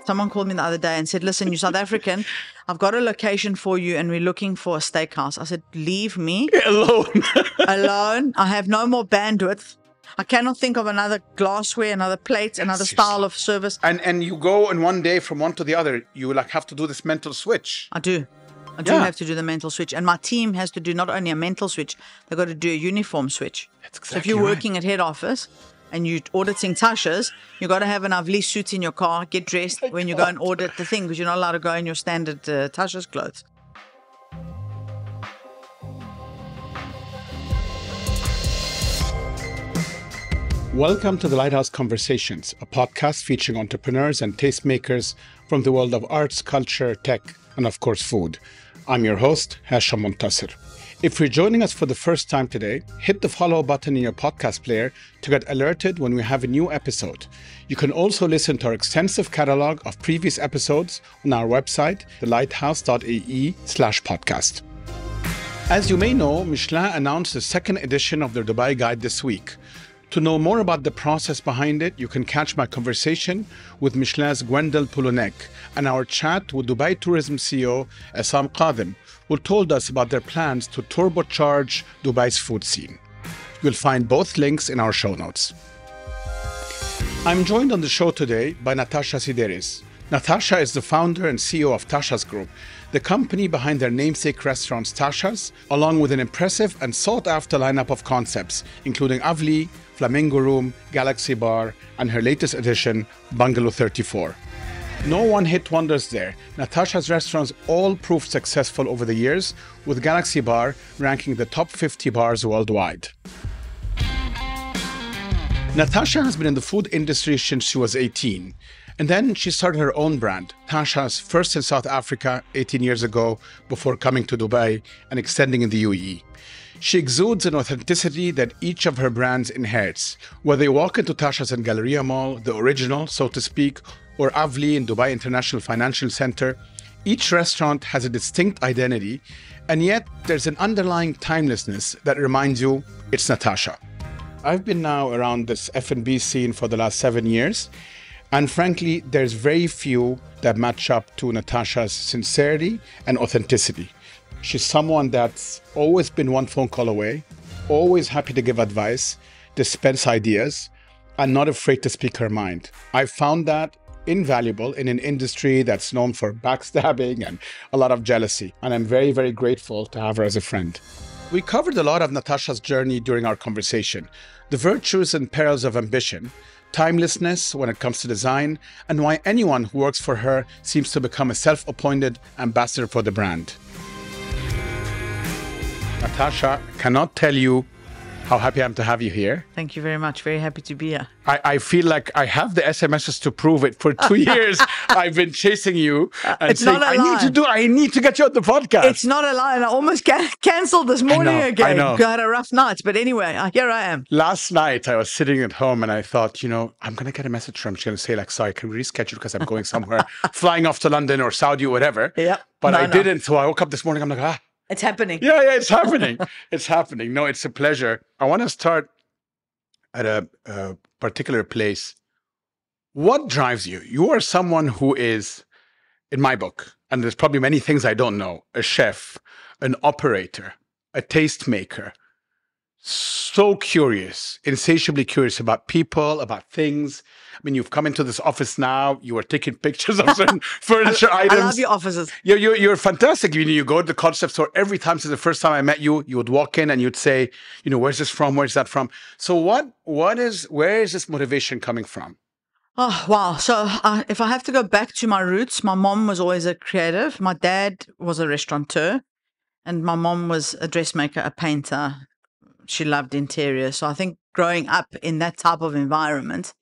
Someone called me the other day and said, listen, you're South African. I've got a location for you and we're looking for a steakhouse. I said, leave me alone. alone. I have no more bandwidth. I cannot think of another glassware, another plate, another style of service. And you go in one day from one to the other, you like have to do this mental switch. I do have to do the mental switch. And my team has to do not only a mental switch, they've got to do a uniform switch. That's exactly so if you're working at head office and you're auditing Tashas, you've got to have an Avli suit in your car, get dressed when you go and audit the thing, because you're not allowed to go in your standard Tashas clothes. Welcome to the Lighthouse Conversations, a podcast featuring entrepreneurs and tastemakers from the world of arts, culture, tech, and of course food. I'm your host, Hashem. If you're joining us for the first time today, hit the follow button in your podcast player to get alerted when we have a new episode. You can also listen to our extensive catalog of previous episodes on our website, thelighthouse.ae/podcast. As you may know, Michelin announced the second edition of their Dubai Guide this week. To know more about the process behind it, you can catch my conversation with Michelin's Gwendal Polonek and our chat with Dubai Tourism CEO Essam Qadim, who told us about their plans to turbocharge Dubai's food scene. You'll find both links in our show notes. I'm joined on the show today by Natasha Sideris. Natasha is the founder and CEO of Tashas Group, the company behind their namesake restaurants Tashas, along with an impressive and sought-after lineup of concepts, including Avli, Flamingo Room, Galaxy Bar, and her latest addition, Bungalow 34. No one-hit wonders there. Natasha's restaurants all proved successful over the years, with Galaxy Bar ranking the top 50 bars worldwide. Natasha has been in the food industry since she was 18. And then she started her own brand, Tashas, first in South Africa 18 years ago, before coming to Dubai and extending in the UAE. She exudes an authenticity that each of her brands inherits. Whether you walk into Tashas in Galleria Mall, the original, so to speak, or Avli in Dubai International Financial Center, each restaurant has a distinct identity, and yet there's an underlying timelessness that reminds you it's Natasha. I've been now around this F&B scene for the last 7 years, and frankly, there's very few that match up to Natasha's sincerity and authenticity. She's someone that's always been one phone call away, always happy to give advice, dispense ideas, and not afraid to speak her mind. I found that invaluable in an industry that's known for backstabbing and a lot of jealousy. And I'm very, very grateful to have her as a friend. We covered a lot of Natasha's journey during our conversation, the virtues and perils of ambition, timelessness when it comes to design, and why anyone who works for her seems to become a self-appointed ambassador for the brand. Natasha, cannot tell you how happy I am to have you here. Thank you very much. Very happy to be here. I feel like I have the SMSs to prove it. For 2 years, I've been chasing you and saying, I need to get you on the podcast. It's not a lie. And I almost cancelled this morning again. I know. I had a rough night. But anyway, here I am. Last night, I was sitting at home and I thought, I'm going to get a message from her. She's going to say, sorry, can we reschedule because I'm going somewhere, flying off to London or Saudi or whatever. Yeah. But I didn't. So I woke up this morning, I'm like, it's happening. Yeah, it's happening. It's happening. No, it's a pleasure. I want to start at a particular place. What drives you? You are someone who is, in my book, and there's probably many things I don't know, a chef, an operator, a tastemaker, so curious, insatiably curious about people, about things. I mean, you've come into this office now, you are taking pictures of certain furniture items. I love your offices. You're fantastic. You go to the concept store every time. Since the first time I met you, you would walk in and you'd say, where's this from? Where's that from? So where is this motivation coming from? Oh, wow. So if I have to go back to my roots, my mom was always a creative. My dad was a restaurateur and my mom was a dressmaker, a painter. She loved interior. So I think growing up in that type of environment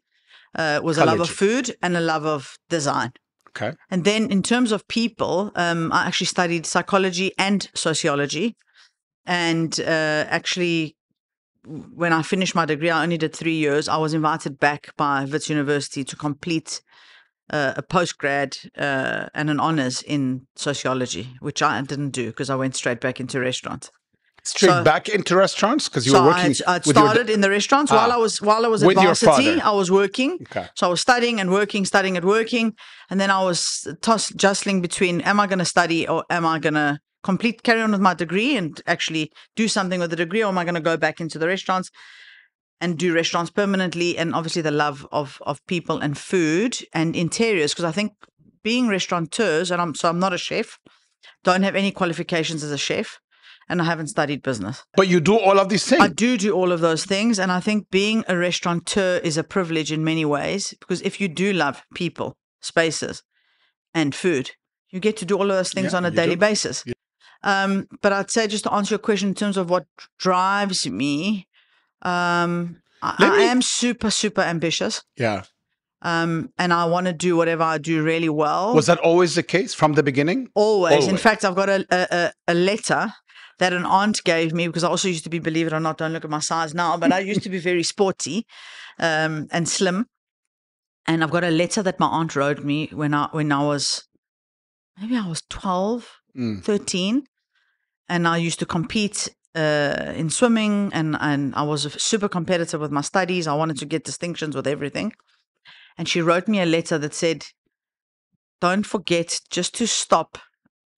was a love of food and a love of design. Okay. And then in terms of people, I actually studied psychology and sociology. And actually, when I finished my degree, I only did 3 years. I was invited back by Wits University to complete a postgrad and an honors in sociology, which I didn't do because I went straight back into restaurants. Straight back into restaurants because you were working. I started in the restaurants while I was at with your varsity. father. I was working, Okay. so I was studying and working, and then I was jostling between: am I going to study or am I going to carry on with my degree and actually do something with the degree, or am I going to go back into the restaurants and do restaurants permanently? And obviously, the love of people and food and interiors, because I think being restaurateurs, and I'm not a chef, don't have any qualifications as a chef. And I haven't studied business. But you do all of these things. I do all of those things. And I think being a restaurateur is a privilege in many ways, because if you do love people, spaces, and food, you get to do all of those things on a daily basis. Yeah. But I'd say, just to answer your question in terms of what drives me, I am super, super ambitious. Yeah. And I want to do whatever I do really well. Was that always the case from the beginning? Always. In fact, I've got a letter that an aunt gave me, because I also used to be, believe it or not, don't look at my size now, but I used to be very sporty and slim. And I've got a letter that my aunt wrote me when I was, maybe I was 12, 13. And I used to compete in swimming, and I was super competitive with my studies. I wanted to get distinctions with everything. And she wrote me a letter that said, don't forget just to stop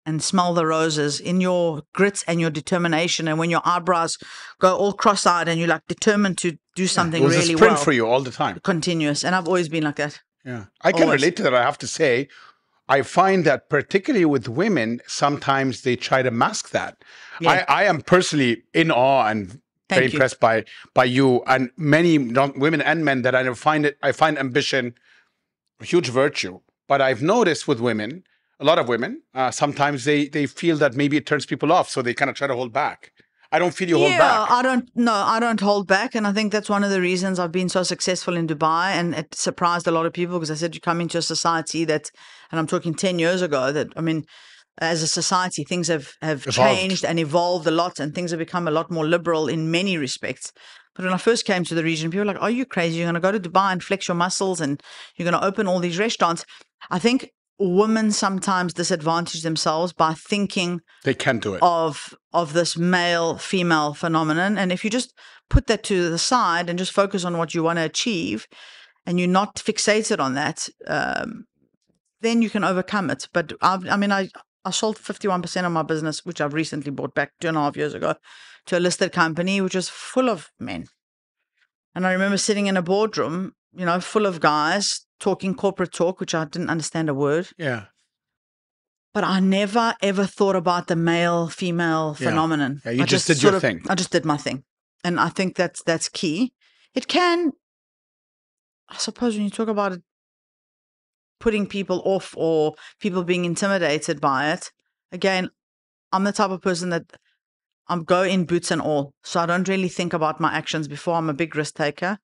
and smell the roses in your grit and your determination. And when your eyebrows go all cross-eyed and you're like determined to do something really well. It was a sprint for you all the time. Continuous. And I've always been like that. Yeah. I can relate to that, I have to say. I find that particularly with women, sometimes they try to mask that. Yeah. I am personally in awe and very impressed by you and many women and men that I find ambition a huge virtue. But I've noticed with women, a lot of women, sometimes they feel that maybe it turns people off, so they kind of try to hold back. I don't feel you hold back. I don't hold back. And I think that's one of the reasons I've been so successful in Dubai. And it surprised a lot of people, because I said, you come into a society that, and I'm talking 10 years ago, that, I mean, as a society, things have changed and evolved a lot, and things have become a lot more liberal in many respects. But when I first came to the region, people were like, are you crazy? You're going to go to Dubai and flex your muscles and you're going to open all these restaurants. I think women sometimes disadvantage themselves by thinking they can do it of this male-female phenomenon. And if you just put that to the side and just focus on what you want to achieve, and you're not fixated on that, then you can overcome it. But I sold 51% of my business, which I've recently bought back 2.5 years ago, to a listed company, which was full of men. And I remember sitting in a boardroom, full of guys talking corporate talk, which I didn't understand a word. Yeah. But I never, ever thought about the male-female phenomenon. Yeah, you just did your thing. I just did my thing. And I think that's key. It can, I suppose, when you talk about it, putting people off or people being intimidated by it, again, I'm the type of person that I'm go in boots and all. So I don't really think about my actions before. I'm a big risk taker.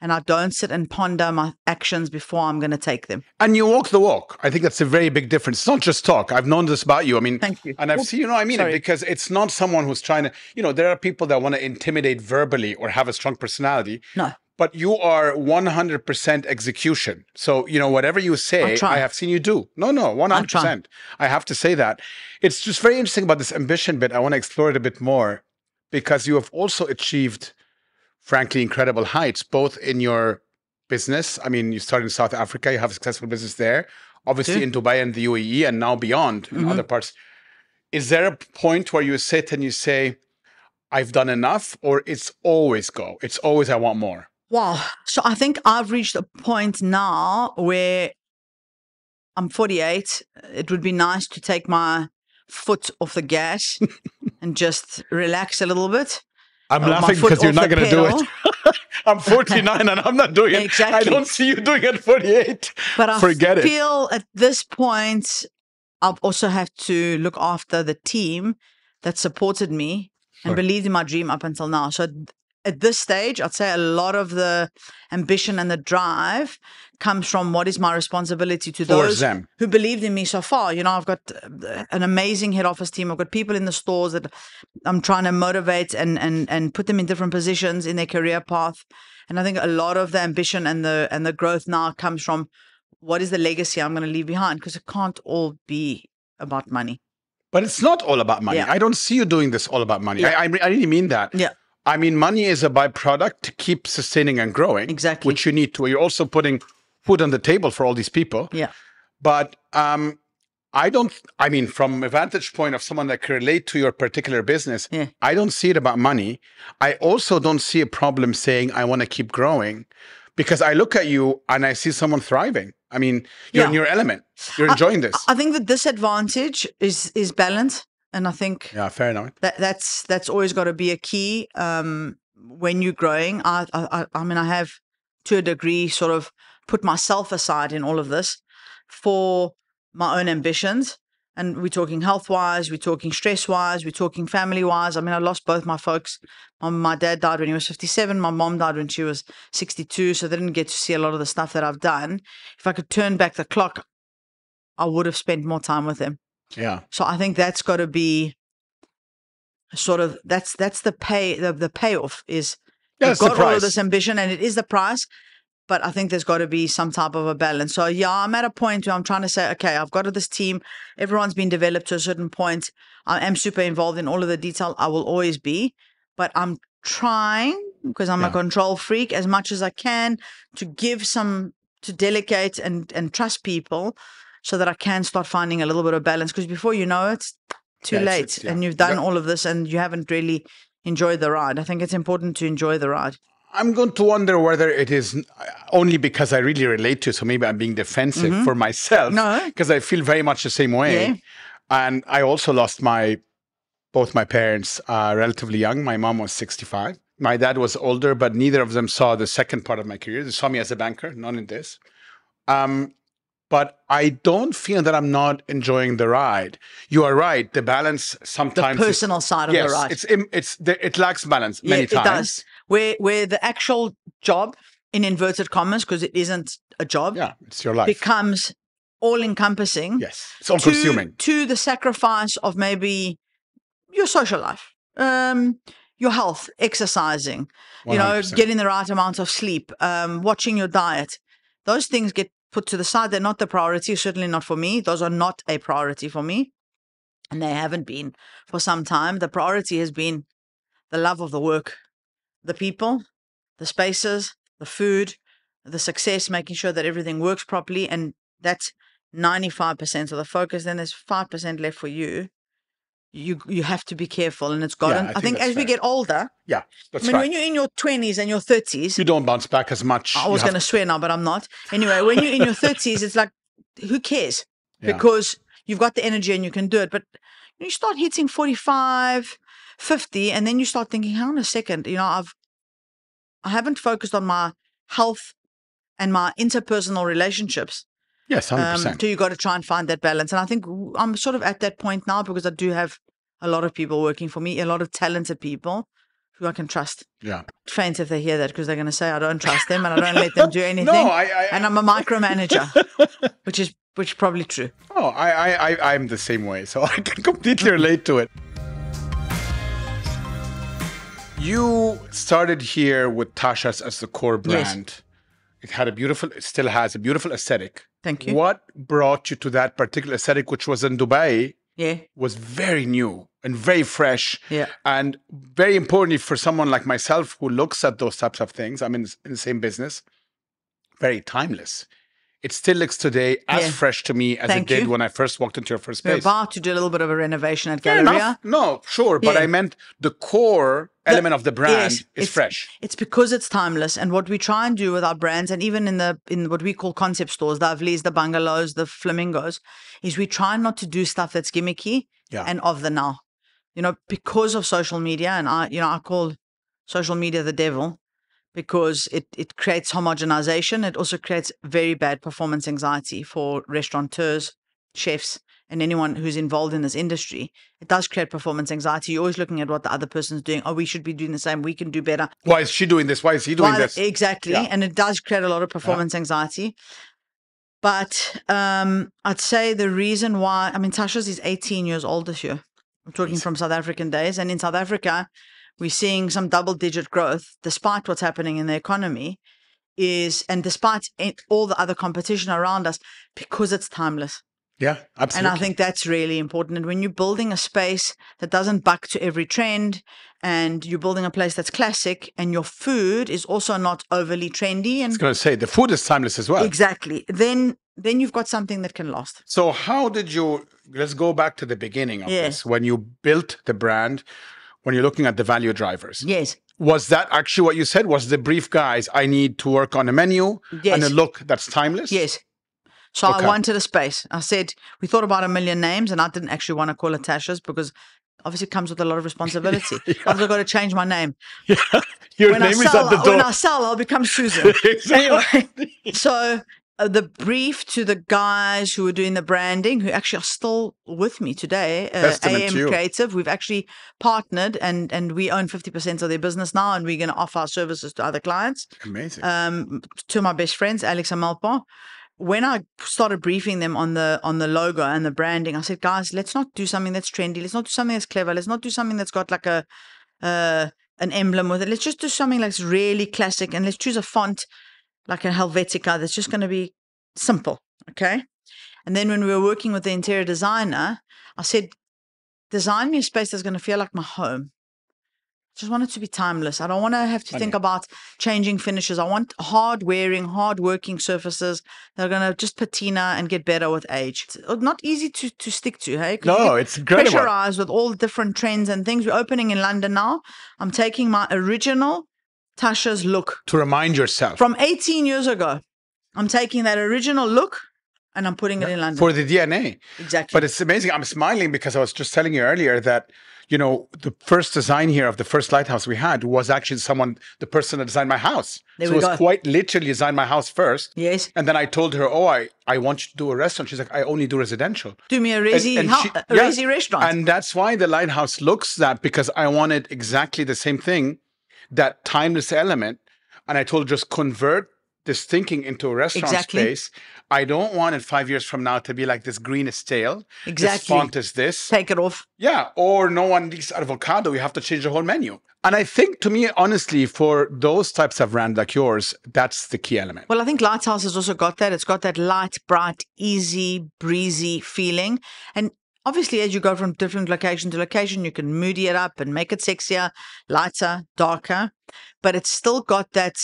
And I don't sit and ponder my actions before I'm going to take them. And you walk the walk. I think that's a very big difference. It's not just talk. I've known this about you. I mean, thank you. And I've seen, it, because it's not someone who's trying to, there are people that want to intimidate verbally or have a strong personality. No. But you are 100% execution. So, whatever you say, I have seen you do. No, 100%. I have to say that. It's just very interesting about this ambition bit. I want to explore it a bit more, because you have also achieved, frankly, incredible heights, both in your business. I mean, you started in South Africa, you have a successful business there, obviously in Dubai and the UAE, and now beyond in other parts. Is there a point where you sit and you say, I've done enough, or it's always go? It's always, I want more. Wow. So I think I've reached a point now where I'm 48. It would be nice to take my foot off the gas and just relax a little bit. I'm laughing because you're not going to do it. I'm 49 and I'm not doing it. Exactly. I don't see you doing it at 48. But I feel at this point, I'll also have to look after the team that supported me and believed in my dream up until now. So at this stage, I'd say a lot of the ambition and the drive comes from what is my responsibility to those who believed in me so far. I've got an amazing head office team. I've got people in the stores that I'm trying to motivate and put them in different positions in their career path. And I think a lot of the ambition and the growth now comes from what is the legacy I'm going to leave behind, because it can't all be about money. But it's not all about money. Yeah. I don't see you doing this all about money. Yeah. I really mean that. Yeah. I mean, money is a byproduct to keep sustaining and growing. Exactly. Which you need to. You're also putting food on the table for all these people. Yeah. But from a vantage point of someone that can relate to your particular business, I don't see it about money. I also don't see a problem saying I want to keep growing, because I look at you and I see someone thriving. I mean, you're in your element. You're enjoying this. I think the disadvantage is balance. And I think fair enough. That's always got to be a key when you're growing. I mean, I have to a degree sort of put myself aside in all of this for my own ambitions. And we're talking health-wise, we're talking stress-wise, we're talking family-wise. I mean, I lost both my folks. My dad died when he was 57. My mom died when she was 62. So they didn't get to see a lot of the stuff that I've done. If I could turn back the clock, I would have spent more time with them. Yeah. So I think that's got to be sort of that's the payoff is you've got all of this ambition and it is the price, but I think there's got to be some type of a balance. So I'm at a point where I'm trying to say, okay, I've got this team. Everyone's been developed to a certain point. I am super involved in all of the detail. I will always be, but I'm trying, because I'm a control freak, as much as I can to delegate and trust people, so that I can start finding a little bit of balance. Because before you know it's too late and you've done all of this and you haven't really enjoyed the ride. I think it's important to enjoy the ride. I'm going to wonder whether it is only because I really relate to it. So maybe I'm being defensive for myself. No. Because I feel very much the same way. Yeah. And I also lost both my parents relatively young. My mom was 65. My dad was older, but neither of them saw the second part of my career. They saw me as a banker, not in this. But I don't feel that I'm not enjoying the ride. You are right. The balance sometimes... The personal side of the ride. It lacks balance many times. It does. Where the actual job, in inverted commas, because it isn't a job. Yeah, it's your life. Becomes all-encompassing. Yes, it's all-consuming. To the sacrifice of maybe your social life, your health, exercising, 100%. getting the right amount of sleep, watching your diet. Those things get put to the side. They're not the priority, certainly not for me. Those are not a priority for me. And they haven't been for some time. The priority has been the love of the work, the people, the spaces, the food, the success, making sure that everything works properly. And that's 95% of the focus. Then there's 5% left for you. You have to be careful, and it's gotten. I think as we get older, when you're in your 20s and your 30s, you don't bounce back as much. I was going to swear now, but I'm not. Anyway, when you're in your 30s, it's like, who cares? Because you've got the energy and you can do it. But you start hitting 45, 50, and then you start thinking, hang on a second, I haven't focused on my health and my interpersonal relationships. Yes, 100%. So you got to try and find that balance. And I think I'm sort of at that point now, because I do have a lot of people working for me, a lot of talented people who I can trust. Yeah. Faint if they hear that, because they're going to say I don't trust them and I don't let them do anything. And I'm a micromanager, which is probably true. Oh, I'm the same way. So I can completely relate to it. You started here with Tashas as the core brand. Yes. It still has a beautiful aesthetic. Thank you. What brought you to that particular aesthetic, which was in Dubai? Yeah. Was very new and very fresh. Yeah. And very importantly for someone like myself who looks at those types of things, I'm in the same business, very timeless. It still looks today as fresh to me as it did when I first walked into your first space. We're about to do a little bit of a renovation at Galleria. No, sure. But I meant the core element of the brand is fresh. It's because it's timeless. And what we try and do with our brands, and even in what we call concept stores, the Avlis, the bungalows, the flamingos, is we try not to do stuff that's gimmicky and of the now. Because of social media, and I call social media the devil, because it creates homogenization. It also creates very bad performance anxiety for restaurateurs, chefs, and anyone who's involved in this industry. It does create performance anxiety. You're always looking at what the other person's doing. Oh, we should be doing the same. We can do better. Why is she doing this? Why is he doing this? Exactly. Yeah. And it does create a lot of performance anxiety. But I'd say the reason why, Tashas is 18 years old this year. I'm talking from South African days. And in South Africa, we're seeing some double-digit growth despite what's happening in the economy, and despite all the other competition around us, because it's timeless. Yeah, absolutely. And I think that's really important. And when you're building a space that doesn't buck to every trend, and you're building a place that's classic, and your food is also not overly trendy, I was and going to say, the food is timeless as well. exactly, then you've got something that can last. So how did you, let's go back to the beginning of Yeah. this, when you built the brand, when you're looking at the value drivers. Yes. Was that actually what you said? Was the brief, guys, I need to work on a menu and a look that's timeless? Yes. So I wanted a space. I said, we thought about a million names, and I didn't actually want to call it Tashas because obviously it comes with a lot of responsibility. I've got to change my name. Yeah. Your name is at the door. When I sell, I'll become Susan. Anyway, so the brief to the guys who were doing the branding, who actually are still with me today, AM Creative, we've actually partnered and we own 50% of their business now, and we're going to offer our services to other clients. Amazing. To my best friends, Alex and Malpa. When I started briefing them on the logo and the branding, I said, guys, let's not do something that's trendy. Let's not do something that's clever. Let's not do something that's got like an emblem with it. Let's just do something that's really classic, and let's choose a font like a Helvetica that's just going to be simple, okay? And then when we were working with the interior designer, I said, design me a space that's going to feel like my home. I just want it to be timeless. I don't want to have to think about changing finishes. I want hard-wearing, hard-working surfaces that are going to just patina and get better with age. It's not easy to stick to, hey? No, it's incredible. Pressurized with all the different trends and things. We're opening in London now. I'm taking my original Tashas look. To remind yourself. From 18 years ago. I'm taking that original look and I'm putting it in London. For the DNA. Exactly. But it's amazing. I'm smiling because I was just telling you earlier that, you know, the first design here of the first lighthouse we had was actually the person that designed my house. There so we it was go. quite literally designed my house first. Yes. And then I told her, oh, I want you to do a restaurant. She's like, I only do residential. Do me a resi restaurant. And that's why the lighthouse looks that, because I wanted exactly the same thing, that timeless element. And I told her, just convert this thinking into a restaurant space. I don't want it 5 years from now to be like this green is stale. Exactly. This font is this. Take it off. Yeah. Or no one eats avocado. You have to change the whole menu. And I think, to me, honestly, for those types of brand like yours, that's the key element. Well, I think Lighthouse has also got that. It's got that light, bright, easy, breezy feeling. And obviously, as you go from different location to location, you can moody it up and make it sexier, lighter, darker. But it's still got that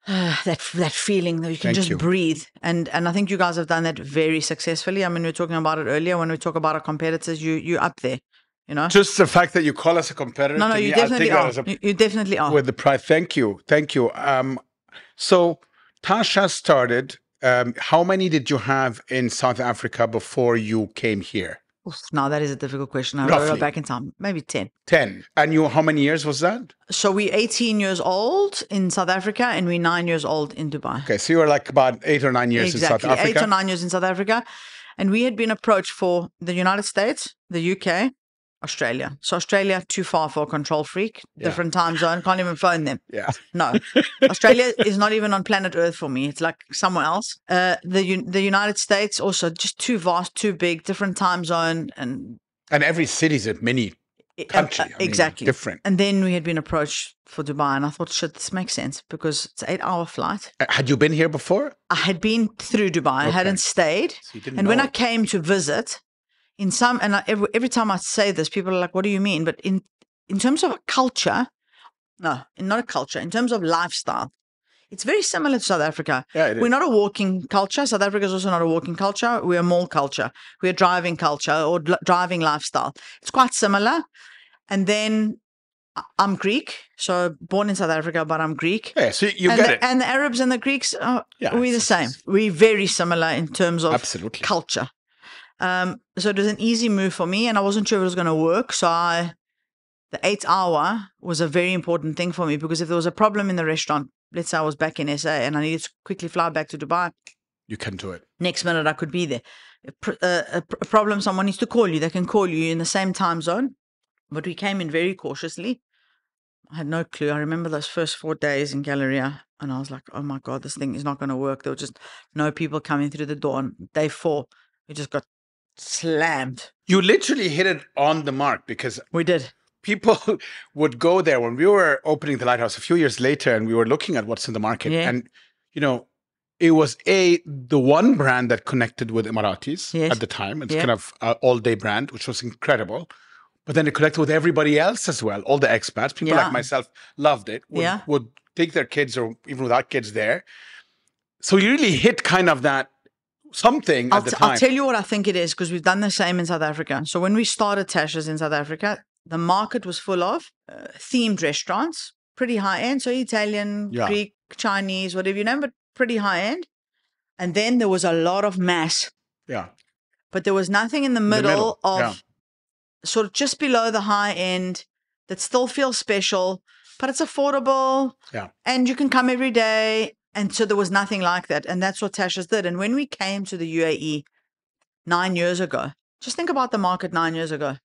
that feeling that you can just breathe. And I think you guys have done that very successfully. I mean, we were talking about it earlier. When we talk about our competitors, you're up there, you know? Just the fact that you call us a competitor. No, you definitely are. You definitely are. With the price. Thank you. Thank you. So Tasha started, how many did you have in South Africa before you came here? Oof, now that is a difficult question. I'll go back in time. Maybe 10. 10. And how many years was that? So we're 18 years old in South Africa and we're 9 years old in Dubai. Okay, so you were like about 8 or 9 years in South Africa. 8 or 9 years in South Africa. And we had been approached for the United States, the UK, Australia. So Australia, too far for a control freak. Different time zone. Can't even phone them. Yeah. No. Australia is not even on planet Earth for me. It's like somewhere else. The United States also just too vast, too big, different time zone. And every city is a mini country. Exactly. Different. And then we had been approached for Dubai and I thought, shit, this makes sense because it's an 8-hour flight. Had you been here before? I had been through Dubai. I hadn't stayed. So you didn't and know when I came to visit, every time I say this, people are like, what do you mean? But in terms of a culture, no, not a culture, in terms of lifestyle, it's very similar to South Africa. Yeah, it is. We're not a walking culture. South Africa is also not a walking culture. We're a mall culture. We're a driving culture or driving lifestyle. It's quite similar. And then I'm Greek, so born in South Africa, but I'm Greek. Yeah, so you get it. And the Arabs and the Greeks, we're the same. We're very similar in terms of culture. So it was an easy move for me and I wasn't sure if it was going to work. So the 8-hour was a very important thing for me because if there was a problem in the restaurant, let's say I was back in SA and I needed to quickly fly back to Dubai. You can do it. Next minute I could be there. A problem, someone needs to call you. They can call you in the same time zone. But we came in very cautiously. I had no clue. I remember those first 4 days in Galleria and I was like, oh my God, this thing is not going to work. There were just no people coming through the door. And day 4, we just got slammed. You literally hit it on the mark because we did. People would go there when we were opening the lighthouse a few years later and we were looking at what's in the market. Yeah. And, you know, it was the one brand that connected with Emiratis Yes. at the time. It's Yeah. kind of an all-day brand, which was incredible. But then it connected with everybody else as well. All the expats, people Yeah. like myself, loved it. Would take their kids or even without kids there. So you really hit kind of that something at the time. I'll tell you what I think it is, because we've done the same in South Africa. So when we started Tashas in South Africa, the market was full of themed restaurants, pretty high end. So Italian, Yeah. Greek, Chinese, whatever you name, but pretty high end. And then there was a lot of mass, Yeah. but there was nothing in the middle of yeah. sort of just below the high end that still feels special, but it's affordable. Yeah. And you can come every day. And so there was nothing like that. And that's what Tashas did. And when we came to the UAE 9 years ago, just think about the market 9 years ago.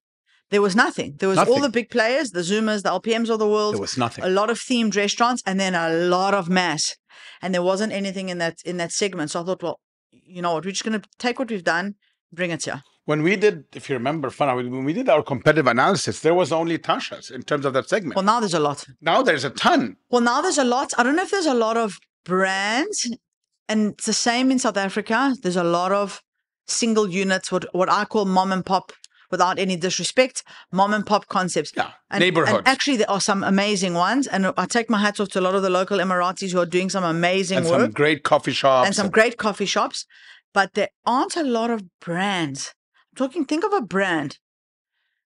There was nothing. There was all the big players, the Zumas, the LPMs of the world. There was nothing. A lot of themed restaurants and then a lot of mass. And there wasn't anything in that segment. So I thought, well, you know what? We're just going to take what we've done, bring it here. When we did, if you remember, when we did our competitive analysis, there was only Tashas in terms of that segment. Well, now there's a lot. Now there's a ton. Well, now there's a lot. I don't know if there's a lot of brands, and it's the same in South Africa. There's a lot of single units, what I call mom and pop, without any disrespect, mom and pop concepts. Yeah, and, neighborhoods. And actually, there are some amazing ones, and I take my hats off to a lot of the local Emiratis who are doing some amazing and work. some great coffee shops. And some great coffee shops, but there aren't a lot of brands. Think of a brand.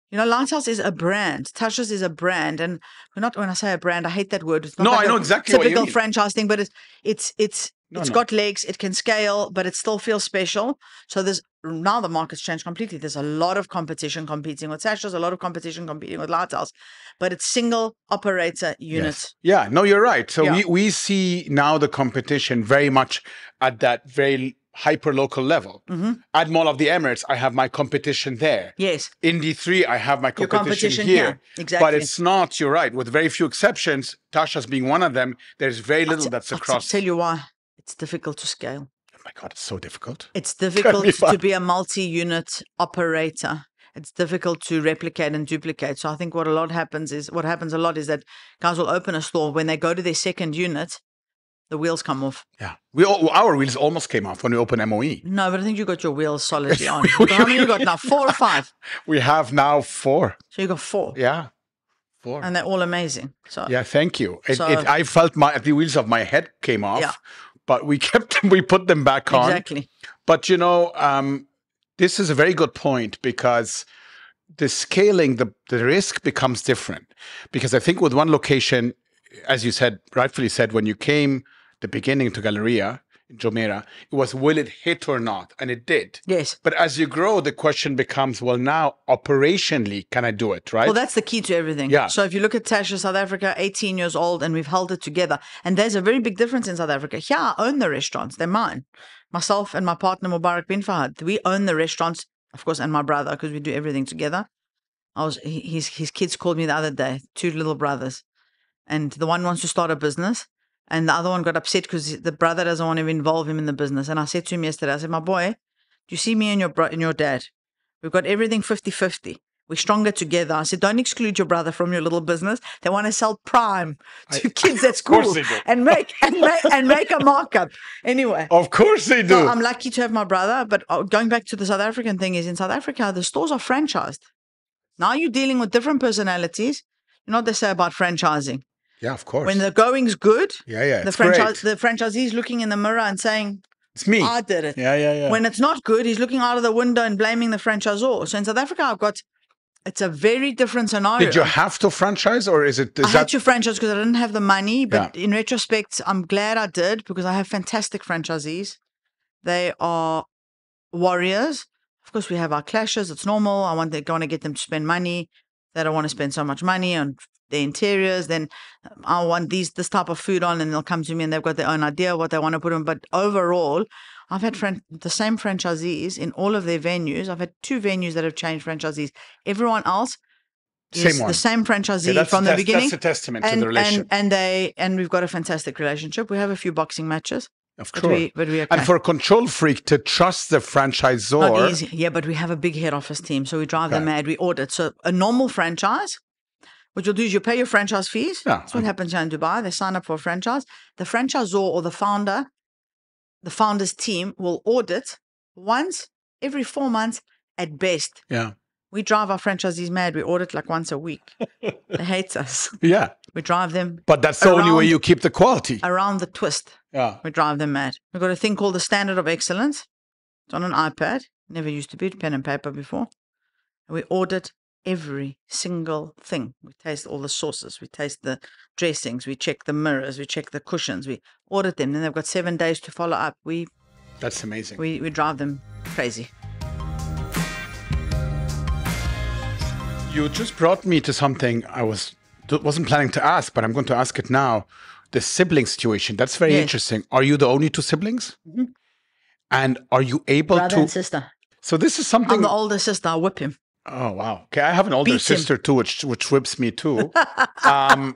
You know, Lighthouse is a brand. Tashas is a brand. And when I say a brand, I hate that word. It's not I know exactly what you typical mean. franchise thing, but it's got legs, it can scale, but it still feels special. So now the market's changed completely. There's a lot of competition competing with Tashas, a lot of competition competing with Lighthouse, but it's single operator units. Yes. Yeah, no, you're right. So Yeah. we see now the competition very much at that very hyper-local level. Mm-hmm. At Mall of the Emirates, I have my competition there. Yes. In D3, I have my competition here. here. Exactly. But it's not, you're right, with very few exceptions, Tashas being one of them, there's very little that's across. I'll tell you why. It's difficult to scale. Oh my God, it's so difficult. It's difficult to be a multi-unit operator. It's difficult to replicate and duplicate. So I think what happens a lot is that guys will open a store. When they go to their second unit, the wheels come off. Yeah. Our wheels almost came off when we opened MOE. No, but I think you got your wheels solidly on. How many you got now? 4 or 5? We have now 4. So you got 4. Yeah. 4. And they're all amazing. So yeah, thank you. I felt the wheels of my head came off. Yeah. But we put them back on. Exactly. But this is a very good point, because the scaling, the risk becomes different. Because I think with one location, as you said, rightfully said, when you came the beginning to Galleria in Jumeirah, it was, will it hit or not? And it did. Yes. But as you grow, the question becomes, well, now operationally, can I do it, right? Well, that's the key to everything. Yeah. So if you look at Tasha, South Africa, 18 years old, and we've held it together. And there's a very big difference in South Africa. Here, I own the restaurants. They're mine. Myself and my partner, Mubarak bin Fahad, we own the restaurants, of course, and my brother, because we do everything together. His kids called me the other day, 2 little brothers. And the one wants to start a business. And the other one got upset because the brother doesn't want to involve him in the business. And I said to him yesterday, I said, my boy, do you see me and your dad? We've got everything 50-50. We're stronger together. I said, don't exclude your brother from your little business. They want to sell prime to kids at school and make a markup. Anyway. Of course they do. So I'm lucky to have my brother. But going back to the South African thing is, in South Africa, the stores are franchised. Now you're dealing with different personalities. You know what they say about franchising? Yeah, of course. When the going's good, the franchisee's looking in the mirror and saying, it's me. I did it. Yeah. When it's not good, he's looking out of the window and blaming the franchisor. So in South Africa, it's a very different scenario. Did you have to franchise, or is it? I had to franchise because I didn't have the money. But in retrospect, I'm glad I did, because I have fantastic franchisees. They are warriors. Of course, we have our clashes. It's normal. I want to get them to spend money. They don't want to spend so much money on the interiors. Then I want this type of food on, and they'll come to me and they've got their own idea what they want to put on. But overall, I've had the same franchisees in all of their venues. I've had 2 venues that have changed franchisees. Everyone else is the same franchisee from the beginning. That's a testament to the relationship. And we've got a fantastic relationship. We have a few boxing matches. Of course. But we okay. And for a control freak to trust the franchisor. Not easy. Yeah, but we have a big head office team, so we drive them mad. We audit. So a normal franchise, what you'll do is you pay your franchise fees. Yeah. That's what happens here in Dubai. They sign up for a franchise. The franchisor or the founder the founders team will audit once every 4 months at best. Yeah. We drive our franchisees mad. We audit like once a week. They hate us. Yeah. We drive them. But that's the only way you keep the quality. Around the twist. Yeah. We drive them mad. We've got a thing called the Standard of Excellence. It's on an iPad. Never used to be pen and paper before. And we audit every single thing. We taste all the sauces. We taste the dressings. We check the mirrors. We check the cushions. We audit them. Then they've got 7 days to follow up. That's amazing. We drive them crazy. You just brought me to something I wasn't planning to ask, but I'm going to ask it now. The sibling situation. That's very interesting. Are you the only 2 siblings? Mm-hmm. And are you able Brother to... and sister. So this is something... I'm the older sister. I whip him. Oh, wow. Okay, I have an older Beat him. sister too, which whips me too. And,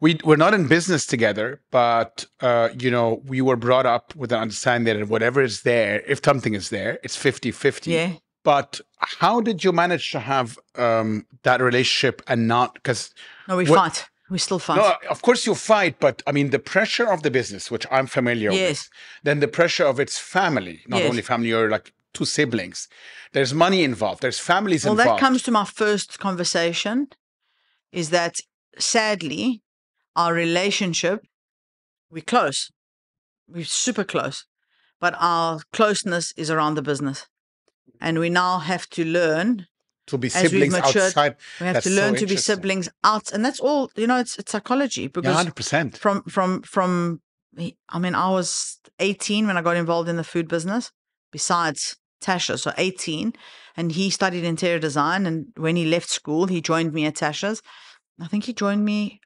we're not in business together, but, we were brought up with an understanding that whatever is there, if something is there, it's 50-50. Yeah. But how did you manage to have that relationship and not... Because No, we fight. We still fight. No, of course you fight, but I mean, the pressure of the business, which I'm familiar with, then the pressure of its family, not only family, you're like 2 siblings. There's money involved. There's families involved. Well, that comes to my first conversation, is that sadly, our relationship, we're close. We're super close. But our closeness is around the business. And we now have to learn to be as siblings we've matured, outside. we have to learn to be siblings out. And that's all, it's psychology. Because 100%. I was 18 when I got involved in the food business, besides Tashas, so 18. And he studied interior design. And when he left school, he joined me at Tashas. I think he joined me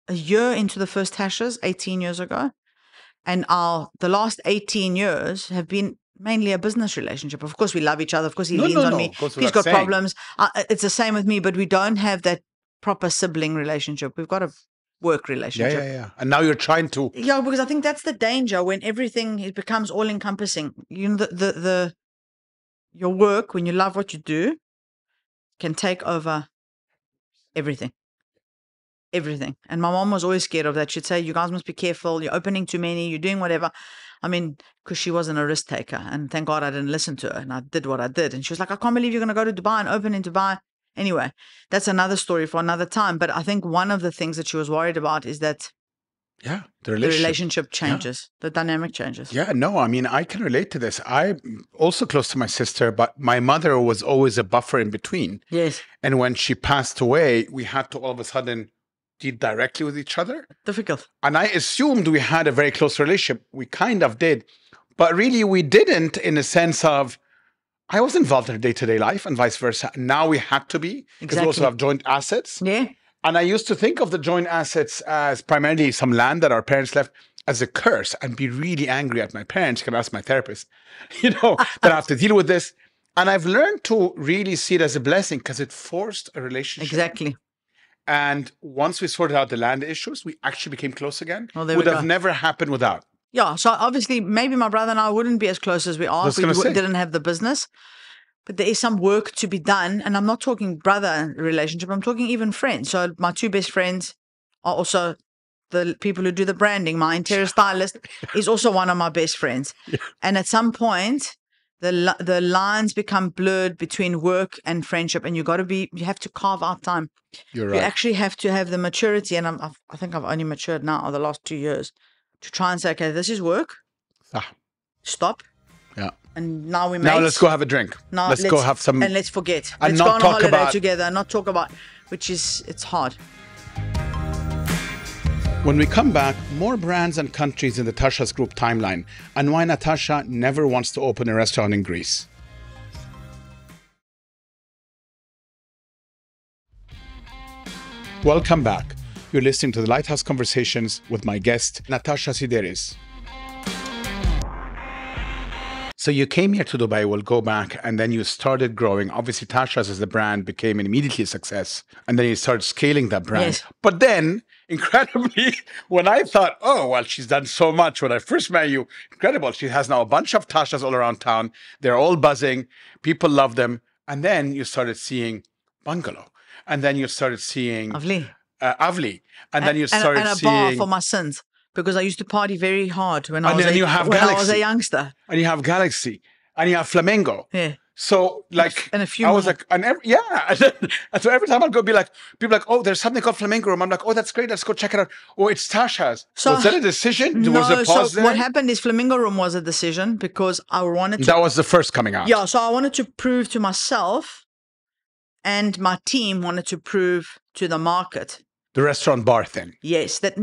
a year into the first Tashas, 18 years ago. And the last 18 years have been mainly a business relationship. Of course, we love each other. Of course, he leans on me. He's got problems. It's the same with me, but we don't have that proper sibling relationship. We've got a work relationship. Yeah. And now you're trying to... Yeah, because I think that's the danger when it becomes all-encompassing. Your work, when you love what you do, can take over everything. Everything. And my mom was always scared of that. She'd say, you guys must be careful. You're opening too many. You're doing whatever. I mean, because she wasn't a risk taker. And thank God I didn't listen to her. And I did what I did. And she was like, I can't believe you're going to go to Dubai and open in Dubai. Anyway, that's another story for another time. But I think one of the things that she was worried about is that the relationship changes. The dynamic changes. Yeah, no, I mean, I can relate to this. I'm also close to my sister, but my mother was always a buffer in between. Yes. And when she passed away, we had to all of a sudden deal directly with each other. Difficult. And I assumed we had a very close relationship. We kind of did. But really, we didn't, in the sense of, I was involved in her day-to-day life and vice versa. Now we had to be, because we also have joint assets. Yeah. And I used to think of the joint assets as primarily some land that our parents left as a curse and be really angry at my parents. You can ask my therapist, that I have to deal with this. And I've learned to really see it as a blessing because it forced a relationship. Exactly. And once we sorted out the land issues, we actually became close again. Well, would have never happened without. Yeah. So obviously, maybe my brother and I wouldn't be as close as we are if we didn't have the business. But there is some work to be done. And I'm not talking brother relationship. I'm talking even friends. So my 2 best friends are also the people who do the branding. My interior stylist is also one of my best friends. Yeah. And at some point, the lines become blurred between work and friendship. And you have to carve out time. You're right. You actually have to have the maturity. And I think I've only matured now the last 2 years to try and say, okay, this is work. Stop. Yeah. And now let's go have a drink. Let's go have some... And let's forget. And let's go on a holiday about... together and not talk about... It's hard. When we come back, more brands and countries in the Tashas Group timeline and why Natasha never wants to open a restaurant in Greece. Welcome back. You're listening to the Lighthouse Conversations with my guest, Natasha Sideris. So you came here to Dubai, we'll go back, and then you started growing. Obviously, Tashas as the brand became immediately a success. And then you started scaling that brand. Yes. But then, incredibly, when I thought, oh, well, she's done so much when I first met you, incredible. She has now a bunch of Tashas all around town. They're all buzzing. People love them. And then you started seeing Bungalow. And then you started seeing... Avli. Avli. And then you started and a seeing... bar for my sons. because I used to party very hard when And then you have I was a Galaxy. youngster. And you have Galaxy. And you have Flamingo. Yeah. So like, And a few I was more. like, and so every time I'd go be like, people are like, oh, there's something called Flamingo Room. I'm like, oh, that's great. Let's go check it out. Oh, it's Tashas. So- was that a decision? No, Was a pause so there? what happened is Flamingo Room was a decision because I wanted to. That was the first coming out. Yeah, so I wanted to prove to myself, and my team wanted to prove to the market, The restaurant bar thing. yes, that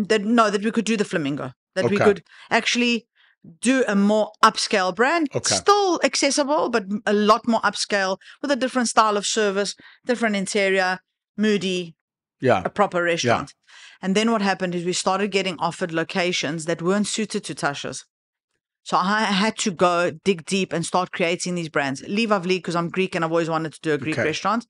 we could do the Flamingo, that we Okay. could actually do a more upscale brand, Okay. still accessible, but a lot more upscale with a different style of service, different interior, moody, Yeah. a proper restaurant. And then what happened is we started getting offered locations that weren't suited to Tashas. So I had to go dig deep and start creating these brands. Leave Avli because I'm Greek and I've always wanted to do a Greek Okay. restaurant.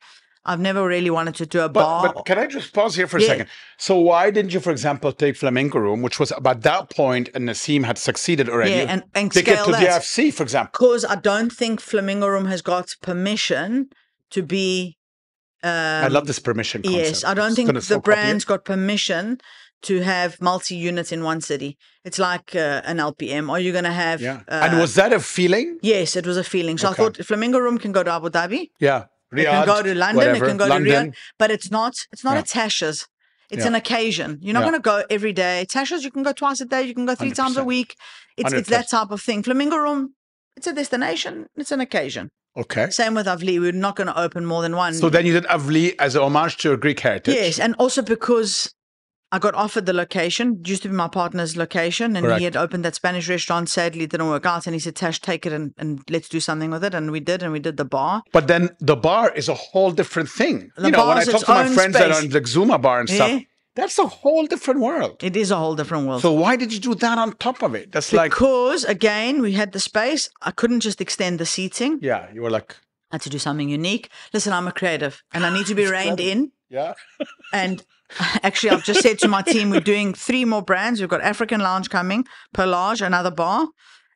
I've never really wanted to do a bar. But can I just pause here for a Yeah. second? So why didn't you, for example, take Flamingo Room, which was about that point, and Nassim had succeeded already? Yeah, and take it scale to that. DFC, for example. Because I don't think Flamingo Room has got permission to be. I love this permission concept. Yes, I don't It's think gonna the so copy brand's it. got permission to have multi-units in one city. It's like an LPM. Are you going to have? Yeah. And was that a feeling? Yes, it was a feeling. So Okay. I thought Flamingo Room can go to Abu Dhabi. Yeah. It can go to London. whatever. It can go London. to Riyadh. But it's not Yeah. a Tashas. It's Yeah. an occasion. You're not Yeah. going to go every day. Tashas, you can go twice a day. You can go 3 times a 100%. week. It's 100%. that type of thing. Flamingo Room, it's a destination. It's an occasion. Okay. Same with Avli. We're not going to open more than one. So then you did Avli as a homage to your Greek heritage. Yes, and also because I got offered the location. It used to be my partner's location, and Correct. he had opened that Spanish restaurant. Sadly, it didn't work out, and he said, "Tash, take it and let's do something with it." And we did, the bar. But then the bar is a whole different thing. The When I bar's talk its to my own friends that are space. in the Zuma bar and Yeah. stuff, that's a whole different world. It is a whole different world. So why did you do that on top of it? That's like, Because again, we had the space. I couldn't just extend the seating. yeah, you were like, I had to do something unique. Listen, I'm a creative, and I need to be reined in. yeah. And actually, I've just said to my team, we're doing 3 more brands. We've got African Lounge coming, Perlage, another bar,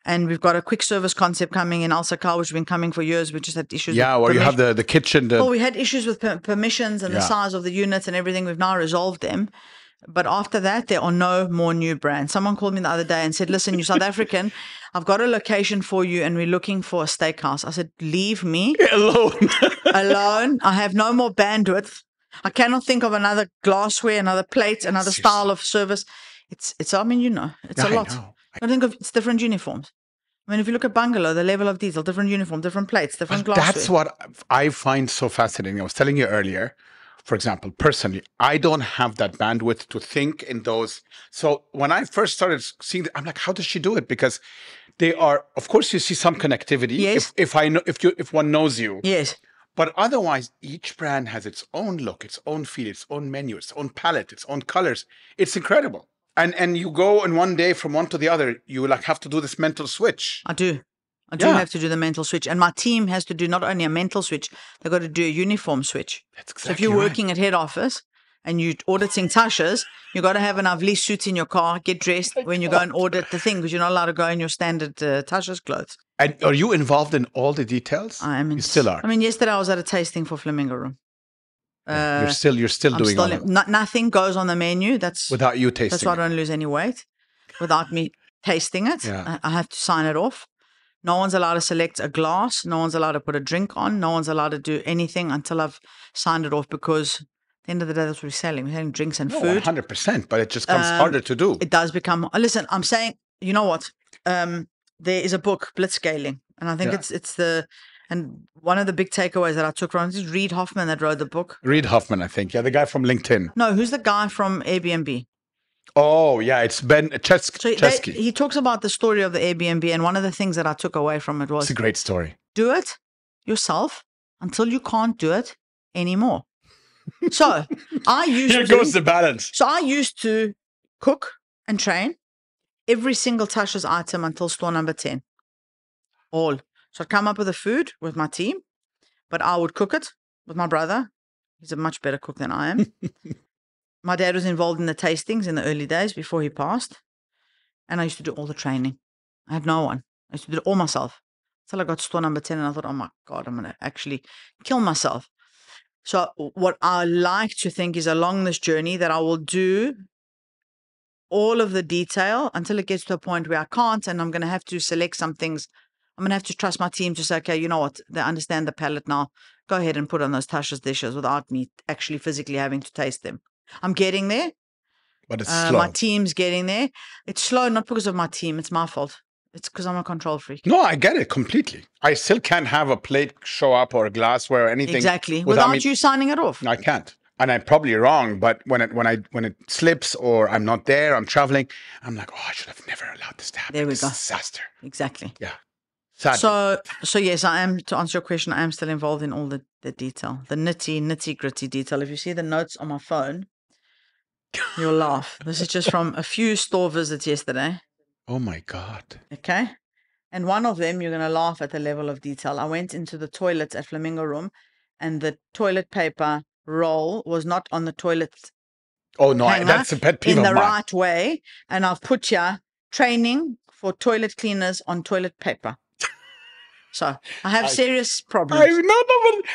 and we've got a quick service concept coming in Al Sakal, which has been coming for years. We just had issues. Yeah, with where you permission. have the kitchen. Well, we had issues with permissions and the Yeah. size of the units and everything. We've now resolved them. But after that, there are no more new brands. Someone called me the other day and said, listen, you're South African. I've got a location for you and we're looking for a steakhouse. I said, leave me alone. alone. I have no more bandwidth. I cannot think of another glassware, another plate, another style of service. It's it's a lot. I think of it's different uniforms. I mean, if you look at Bungalow, the level of detail, different uniform, different plates, different glassware. That's what I find so fascinating. I was telling you earlier, for example, personally, I don't have that bandwidth to think in those. So when I first started seeing, I'm like, how does she do it? Because they are, of course, you see some connectivity. Yes. If one knows you. Yes. But otherwise, each brand has its own look, its own feel, its own menu, its own palette, its own colors. It's incredible. And you go in one day from one to the other, you like have to do this mental switch. I do Yeah. have to do the mental switch. And my team has to do not only a mental switch, they've got to do a uniform switch. That's exactly So if you're right. working at head office and you're auditing Tashas, you got to have an Avli suit in your car, get dressed when you go and audit the thing because you're not allowed to go in your standard Tashas clothes. And are you involved in all the details? I am. You still are. I mean, yesterday I was at a tasting for Flamingo Room. You're still I'm doing all still of it nothing goes on the menu. That's without you tasting. That's why I it. don't lose any weight without me tasting it. Yeah. I have to sign it off. No one's allowed to select a glass. No one's allowed to put a drink on. No one's allowed to do anything until I've signed it off because at the end of the day, that's what we're selling. We're selling drinks and No, food. 100%, but it just comes harder to do. It does become. Listen, I'm saying, you know what? There is a book, Blitzscaling, and I think Yeah. and one of the big takeaways that I took from it is Reed Hoffman that wrote the book. Reed Hoffman, I think. Yeah, the guy from LinkedIn. No, who's the guy from Airbnb? Oh, yeah, it's Ben Chesky. He talks about the story of the Airbnb, and one of the things that I took away from it was It's a great story. do it yourself until you can't do it anymore. So I used the balance. So I used to cook and train every single Tasha's item until store number 10. All. So I'd come up with the food with my team, but I would cook it with my brother. He's a much better cook than I am. My dad was involved in the tastings in the early days before he passed. And I used to do all the training. I had no one. I used to do it all myself. Until I got to store number 10 and I thought, oh my God, I'm going to actually kill myself. So what I like to think is along this journey that I will do all of the detail until it gets to a point where I can't, and I'm going to have to select some things. I'm going to have to trust my team to say, okay, you know what? They understand the palate now. Go ahead and put on those Tashas dishes without me actually physically having to taste them. I'm getting there. But it's slow. My team's getting there. It's slow, not because of my team. It's my fault. It's because I'm a control freak. No, I get it completely. I still can't have a plate show up or a glassware or anything. Exactly. Without you signing it off. I can't. And I'm probably wrong, but when it slips or I'm not there, I'm traveling, I'm like, oh, I should have never allowed this to happen. There we go. Disaster. Exactly. Yeah. Sadly. So yes, I am, to answer your question, I am still involved in all the detail, the nitty gritty detail. If you see the notes on my phone, you'll laugh. This is just from a few store visits yesterday. Oh my God. Okay. And one of them, you're going to laugh at the level of detail. I went into the toilet at Flamingo Room and the toilet paper roll was not on the toilet. Oh no, that's a pet peeve in of the mine. right way. And I've put here training for toilet cleaners on toilet paper. So I have serious problems.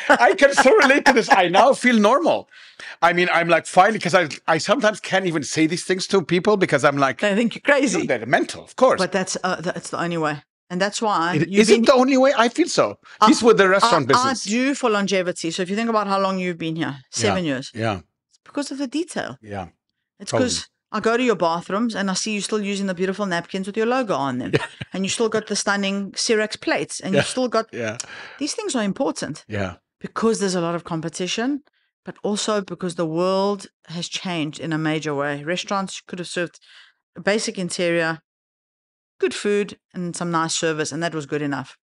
I can so relate to this. I now feel normal. I mean, I'm like finally, because I sometimes can't even say these things to people because I'm like, they think you're crazy. No, they're mental, of course. But that's the only way. And that's why. Is it the only way? I feel so. At least with the restaurant business. I do for longevity. So if you think about how long you've been here, 7 years. Yeah. It's because of the detail. Yeah. It's because I go to your bathrooms and I see you still using the beautiful napkins with your logo on them. And you still got the stunning Cyrex plates. And you still got... These things are important. Yeah. Because there's a lot of competition, but also because the world has changed in a major way. Restaurants could have served a basic interior, good food, and some nice service, and that was good enough.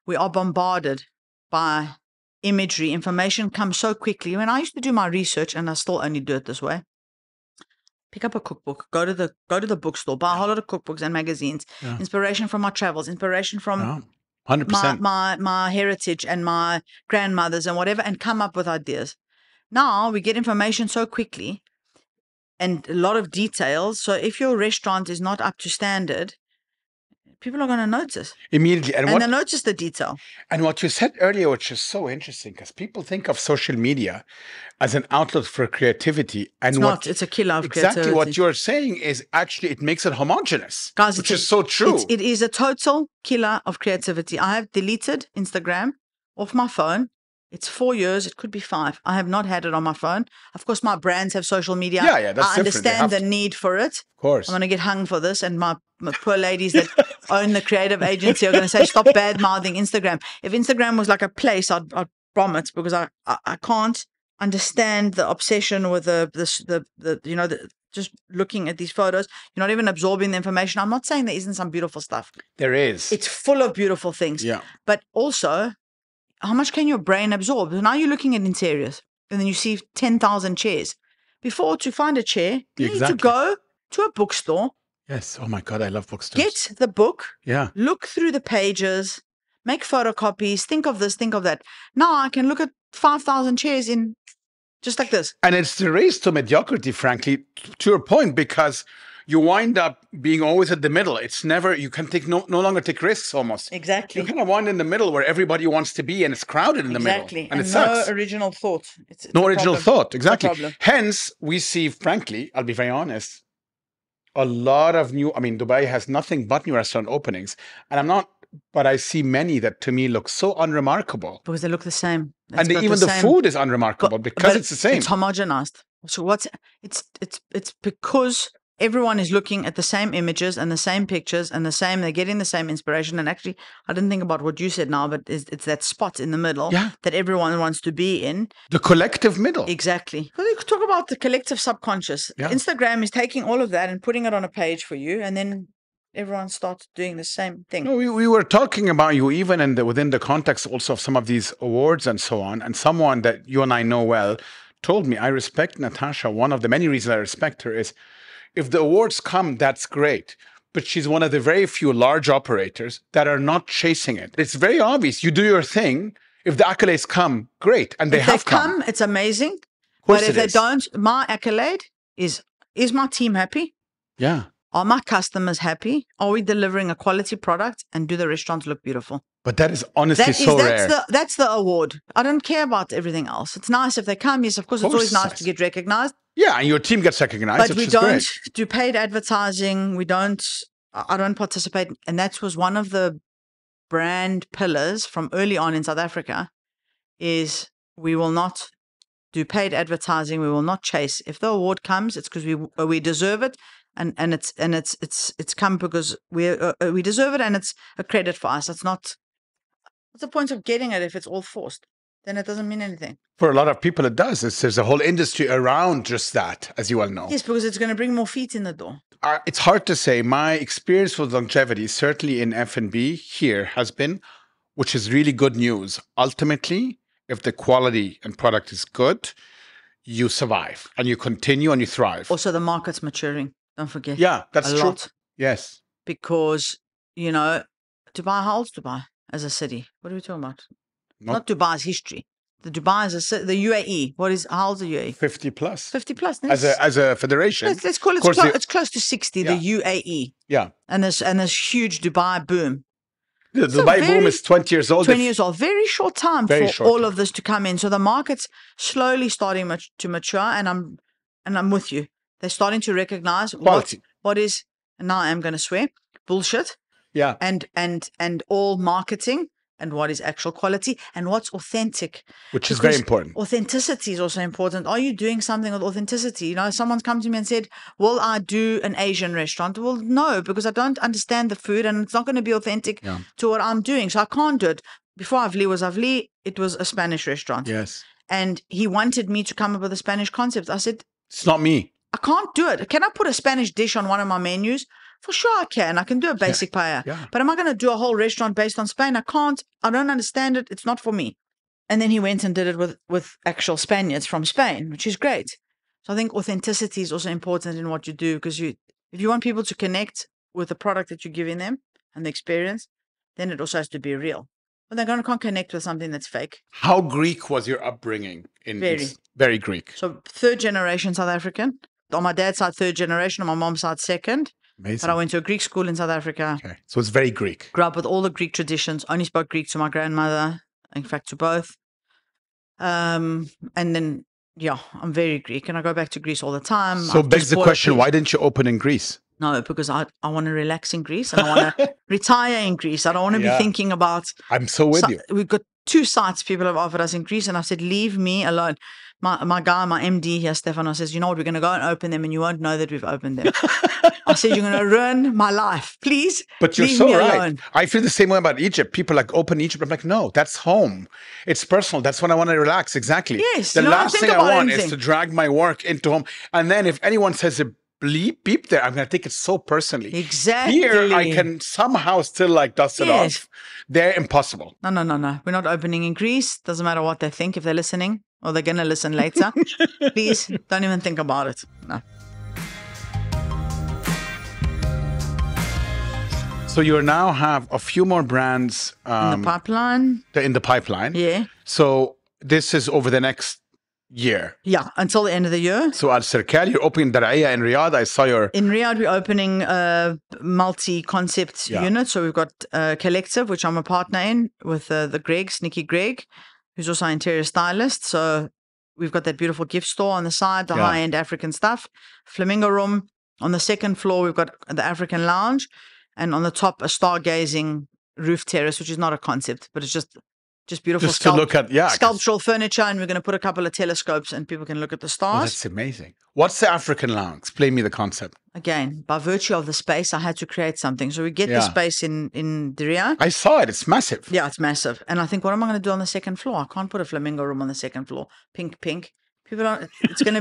We are bombarded by imagery. Information comes so quickly. When I used to do my research, and I still only do it this way, pick up a cookbook, go to the bookstore, buy a whole lot of cookbooks and magazines, inspiration from my travels, inspiration from 100%. my heritage and my grandmothers and whatever, and come up with ideas. Now we get information so quickly and a lot of details. So if your restaurant is not up to standard, people are going to notice. Immediately. And they notice the detail. And what you said earlier, which is so interesting, because people think of social media as an outlet for creativity. And it's not. It's a killer of creativity. Exactly what you're saying is actually it makes it homogenous, guys, which is so true. It is a total killer of creativity. I have deleted Instagram off my phone. It's 4 years. It could be 5. I have not had it on my phone. Of course, my brands have social media. Yeah, that's I understand the need for it. Of course. I'm going to get hung for this. And my poor ladies that own the creative agency are going to say, stop bad-mouthing Instagram. If Instagram was like a place, I'd bomb it because I can't understand the obsession with just looking at these photos. You're not even absorbing the information. I'm not saying there isn't some beautiful stuff. There is. It's full of beautiful things. Yeah. But also, how much can your brain absorb? Now you're looking at interiors and then you see 10,000 chairs. Before, to find a chair, you need to go to a bookstore. Yes. Oh my God, I love bookstores. Get the book. Yeah. Look through the pages. Make photocopies. Think of this, think of that. Now I can look at 5,000 chairs in just like this. And it's the race to mediocrity, frankly, to your point, because you wind up being always at the middle. It's never, you can take no longer take risks almost. Exactly. You kind of wind in the middle where everybody wants to be and it's crowded in the middle. Exactly. And it sucks. No original thought. It's no original thought. Exactly. It's a problem. Hence, we see, frankly, I'll be very honest, a lot of Dubai has nothing but new restaurant openings. And but I see many that to me look so unremarkable. Because they look the same. Even the food is unremarkable because it's the same. It's homogenized. So it's because everyone is looking at the same images and the same pictures and they're getting the same inspiration. And actually, I didn't think about what you said now, but it's that spot in the middle that everyone wants to be in. The collective middle. Exactly. Well, you could talk about the collective subconscious. Yeah. Instagram is taking all of that and putting it on a page for you, and then everyone starts doing the same thing. No, we were talking about you even within the context also of some of these awards and so on. And someone that you and I know well told me, I respect Natasha. One of the many reasons I respect her is if the awards come, that's great. But she's one of the very few large operators that are not chasing it. It's very obvious. You do your thing. If the accolades come, great. And if they come, it's amazing. But if they don't, my accolade is my team happy? Yeah. Are my customers happy? Are we delivering a quality product? And do the restaurants look beautiful? But that is honestly so rare. That's the award. I don't care about everything else. It's nice if they come. Yes, of course, it's always nice to get recognized. Yeah, and your team gets recognized, But we don't do paid advertising. I don't participate. And that was one of the brand pillars from early on in South Africa is we will not do paid advertising. We will not chase. If the award comes, it's because we deserve it. And it's come because we deserve it, and it's a credit for us. It's not. What's the point of getting it if it's all forced? Then it doesn't mean anything. For a lot of people, it does. There's a whole industry around just that, as you well know. Yes, because it's going to bring more feet in the door. It's hard to say. My experience with longevity, certainly in F&B here, has been, which is really good news. Ultimately, if the quality and product is good, you survive and you continue and you thrive. Also, the market's maturing. Don't forget. Yeah, that's true. Lot. Yes. Because, Dubai, how old's Dubai as a city? What are we talking about? Not Dubai's history. The Dubai is the UAE. How old's the UAE? 50 plus. 50 plus. As a federation. Let's call it, it's close to 60, the UAE. Yeah. And this huge Dubai boom. The Dubai boom is 20 years old. 20 years old. Very short time for all of this to come in. So the market's slowly starting to mature, and I'm with you. They're starting to recognize what is, and now I am going to swear, bullshit. Yeah. And all marketing and what is actual quality and what's authentic. Which is very important. Authenticity is also important. Are you doing something with authenticity? Someone's come to me and said, will I do an Asian restaurant? Well, no, because I don't understand the food and it's not going to be authentic to what I'm doing. So I can't do it. Before Avli was Avli, it was a Spanish restaurant. Yes. And he wanted me to come up with a Spanish concept. I said, it's not me. I can't do it. Can I put a Spanish dish on one of my menus? For sure I can. I can do a basic paella. Yeah. But am I going to do a whole restaurant based on Spain? I can't. I don't understand it. It's not for me. And then he went and did it with actual Spaniards from Spain, which is great. So I think authenticity is also important in what you do, because if you want people to connect with the product that you're giving them and the experience, then it also has to be real. But they can't connect with something that's fake. How Greek was your upbringing? Very Greek. So 3rd generation South African. On my dad's side, 3rd generation. On my mom's side, 2nd. Amazing. But I went to a Greek school in South Africa. Okay. So it's very Greek. Grew up with all the Greek traditions. Only spoke Greek to my grandmother. In fact, to both. And then, I'm very Greek. And I go back to Greece all the time. So begs the question, why didn't you open in Greece? No, because I want to relax in Greece. And I want to retire in Greece. I don't want to be thinking about... I'm so with you. We've got 2 sites people have offered us in Greece. And I said, leave me alone. My guy, my MD here, Stefano, says, you know what, we're going to go and open them and you won't know that we've opened them. I said, you're going to ruin my life. Please, but you're leave so me right. alone. I feel the same way about Egypt. People open Egypt. I'm like, no, that's home. It's personal. That's when I want to relax. Exactly. Yes. The last thing I want is to drag my work into home. And then if anyone says a beep there, I'm going to take it so personally. Exactly. Here, I can somehow still dust it off. They're impossible. No. We're not opening in Greece. Doesn't matter what they think if they're listening. Or they're going to listen later. Please, don't even think about it. No. So you now have a few more brands in the pipeline. In the pipeline. Yeah. So this is over the next year. Yeah, until the end of the year. So at Circle, you're opening Daraiya in Riyadh. I saw your... In Riyadh, we're opening a multi-concept unit. So we've got Collective, which I'm a partner in, with the Gregs, Nikki Gregg, who's also an interior stylist. So we've got that beautiful gift store on the side, the high-end African stuff. Flamingo Room. On the 2nd floor, we've got the African Lounge. And on the top, a stargazing roof terrace, which is not a concept, but it's just beautiful to look at, sculptural furniture. And we're going to put a couple of telescopes and people can look at the stars. Oh, that's amazing. What's the African Lounge? Explain me the concept. Again, by virtue of the space, I had to create something. So we get the space in Diriyah. I saw it. It's massive. Yeah, it's massive. And I think, what am I going to do on the 2nd floor? I can't put a Flamingo Room on the 2nd floor. Pink. People don't. It's going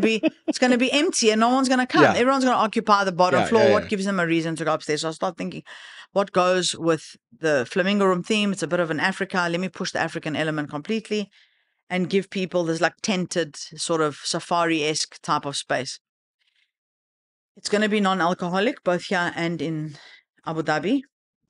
to be empty, and no one's going to come. Everyone's going to occupy the bottom floor. What gives them a reason to go upstairs? So I start thinking, what goes with the Flamingo Room theme? It's a bit of an Africa. Let me push the African element completely, and give people this tented sort of safari-esque type of space. It's going to be non-alcoholic, both here and in Abu Dhabi.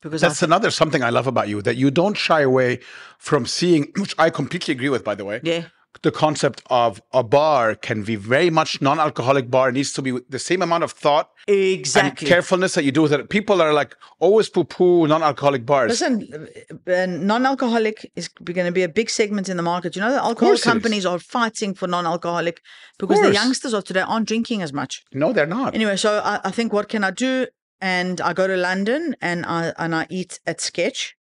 Because that's something I love about you, that you don't shy away from seeing, which I completely agree with, by the way. Yeah. the concept of a bar can be very much non-alcoholic bar. It needs to be the same amount of thought and carefulness that you do with it. People are like always poo-poo non-alcoholic bars. Listen, non-alcoholic is going to be a big segment in the market. You know, the alcohol companies are fighting for non-alcoholic because the youngsters of today aren't drinking as much. No, they're not. Anyway, so I think, what can I do? And I go to London and I eat at Sketch.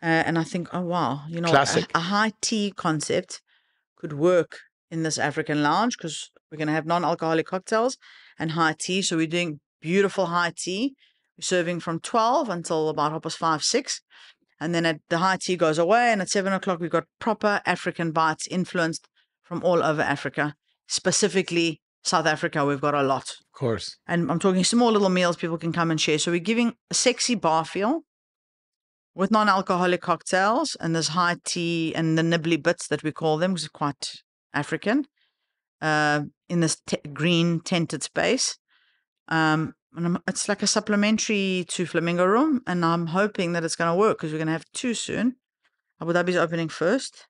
And I think, oh, wow, you know, a high tea concept could work in this African lounge because we're going to have non-alcoholic cocktails and high tea. So we're doing beautiful high tea. We're serving from 12 until about 5:30, 6. And then the high tea goes away. And at 7 o'clock, we've got proper African bites influenced from all over Africa, specifically South Africa. We've got a lot. Of course. And I'm talking small little meals people can come and share. So we're giving a sexy bar feel with non-alcoholic cocktails and this high tea and the nibbly bits that we call them, which is quite African, in this green tented space. And it's like a supplementary to Flamingo Room, and I'm hoping that it's going to work because we're going to have 2 soon. Abu Dhabi's opening first.